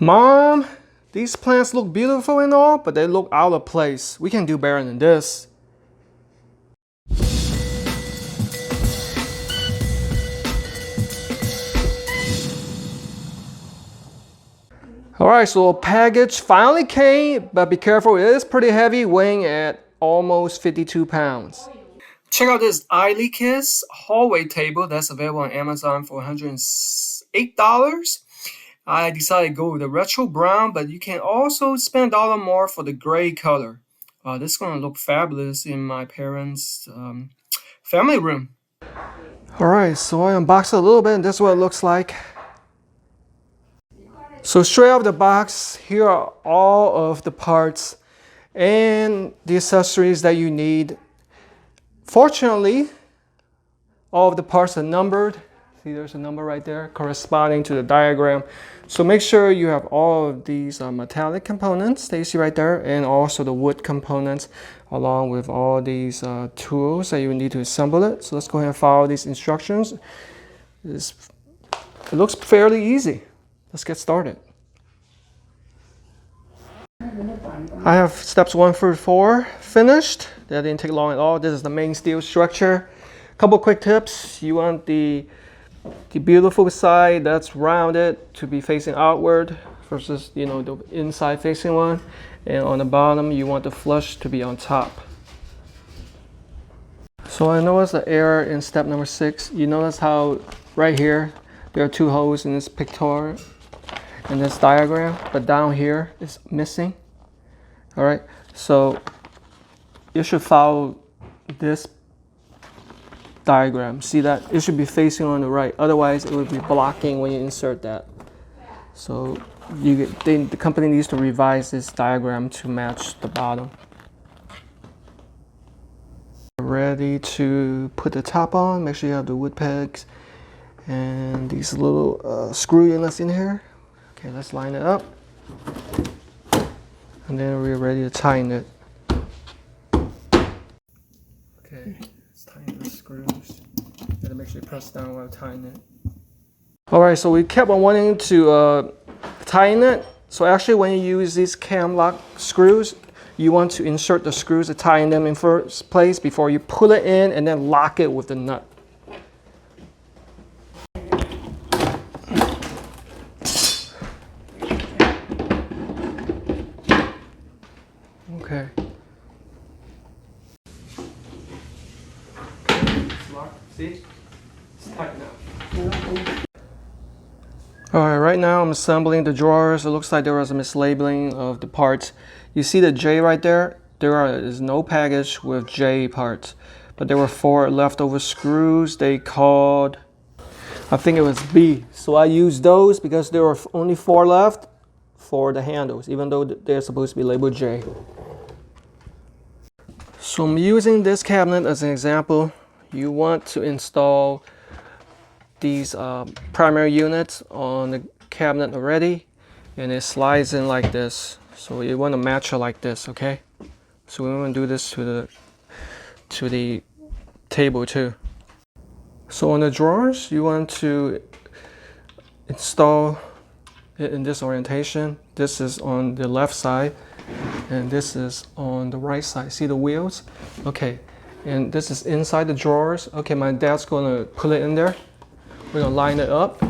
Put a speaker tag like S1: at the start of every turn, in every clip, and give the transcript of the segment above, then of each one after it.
S1: Mom, these plants look beautiful and all, but they look out of place. We can do better than this. Alright, so a package finally came, but be careful, it is pretty heavy, weighing at almost 52 pounds. Check out this AILEEKISS hallway table that's available on Amazon for $108. I decided to go with the retro brown, but you can also spend $1 more for the gray color. This is going to look fabulous in my parents' family room. Alright, so I unboxed it a little bit, and this is what it looks like. So straight out of the box, here are all of the parts and the accessories that you need. Fortunately, all of the parts are numbered. See, there's a number right there corresponding to the diagram. So make sure you have all of these metallic components that you see right there, and also the wood components, along with all these tools that you need to assemble it. So let's go ahead and follow these instructions. It looks fairly easy. Let's get started. I have steps 1 through 4 finished. That didn't take long at all. This is the main steel structure. Couple quick tips. You want the beautiful side that's rounded to be facing outward versus the inside facing one. And on the bottom, you want the flush to be on top. So I noticed the error in step number 6. You notice how right here there are 2 holes in this pictorial in this diagram, but down here is missing. All right, so you should follow this diagram. See that? It should be facing on the right. Otherwise, it would be blocking when you insert that. So the company needs to revise this diagram to match the bottom. Ready to put the top on. Make sure you have the wood pegs and these little screw inlets in here. Okay, let's line it up. And then we're ready to tighten it. Okay, let's tighten the screws. Gotta make sure you press down while tightening it. Alright, so we kept on wanting to tighten it. So actually when you use these cam lock screws, you want to insert the screws to tighten them in first place before you pull it in and then lock it with the nut. Okay. It's locked. See? It's tight now. Alright, right now I'm assembling the drawers. It looks like there was a mislabeling of the parts. You see the J right there? There is no package with J parts. But there were 4 leftover screws they called, I think it was B. So I used those because there were only 4 left for the handles, even though they're supposed to be labeled J. So I'm using this cabinet as an example. You want to install these primary units on the cabinet already, and it slides in like this. So you want to match it like this, okay? So we want to do this to the table too. So on the drawers, you want to install it in this orientation. This is on the left side, and this is on the right side. See the wheels? Okay, and this is inside the drawers. Okay, my dad's gonna put it in there. We're gonna line it up,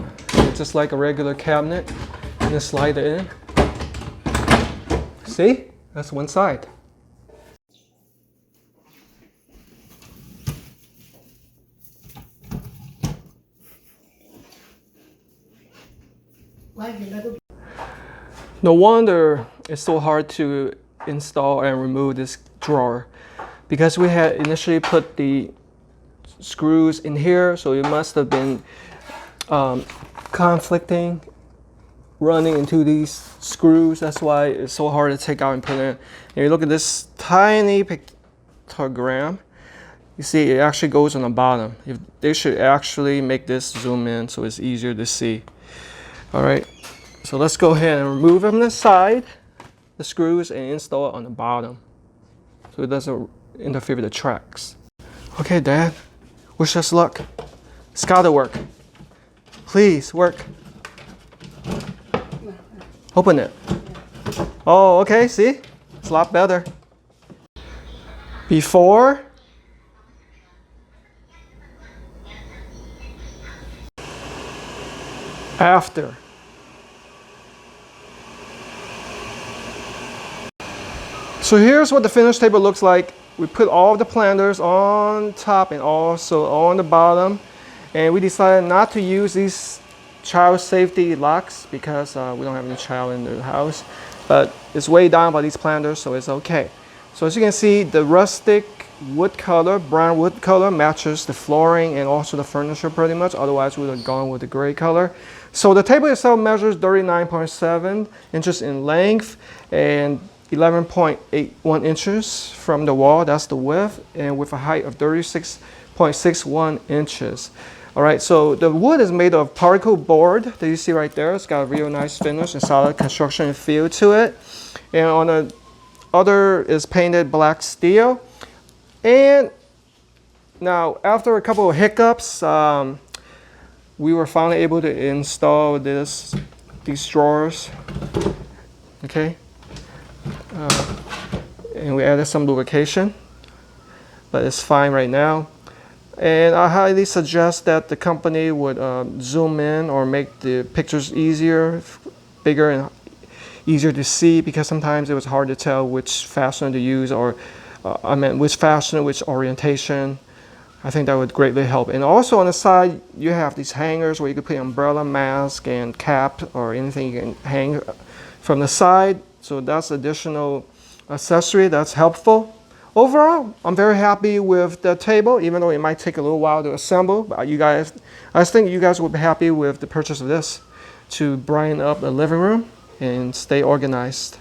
S1: just like a regular cabinet, and then slide it in. See? That's one side. No wonder it's so hard to install and remove this drawer, because we had initially put the screws in here, so it must have been conflicting, running into these screws. That's why it's so hard to take out and put in. And you look at this tiny pictogram, you see it actually goes on the bottom. They should actually make this zoom in so it's easier to see. All right, so let's go ahead and remove them the side, the screws, and install it on the bottom so it doesn't interfere with the tracks. Okay, Dad, wish us luck. It's gotta work. Please work. Open it. Oh, okay, see? It's a lot better. Before. After. So here's what the finished table looks like. We put all of the planters on top and also on the bottom. And we decided not to use these child safety locks because we don't have any child in the house. But it's way down by these planters, so it's okay. So as you can see, the rustic wood color, brown wood color, matches the flooring and also the furniture pretty much. Otherwise, we would have gone with the gray color. So the table itself measures 39.7 inches in length and 11.81 inches from the wall. That's the width, and with a height of 36.61 inches. All right, so the wood is made of particle board that you see right there. It's got a real nice finish and solid construction feel to it. And on the other is painted black steel. And now, after a couple of hiccups, we were finally able to install these drawers. Okay, and we added some lubrication, but it's fine right now. And I highly suggest that the company would zoom in or make the pictures easier, bigger and easier to see, because sometimes it was hard to tell which fastener to use, or which fastener, which orientation. I think that would greatly help. And also on the side, you have these hangers where you could put umbrella, mask, and cap, or anything you can hang from the side. So that's additional accessory that's helpful. Overall, I'm very happy with the table, even though it might take a little while to assemble. But I think you guys will be happy with the purchase of this to brighten up the living room and stay organized.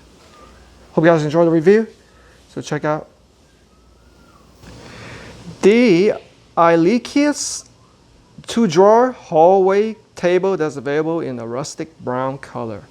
S1: Hope you guys enjoyed the review. So check out the AILEEKISS 2-drawer hallway table that's available in a rustic brown color.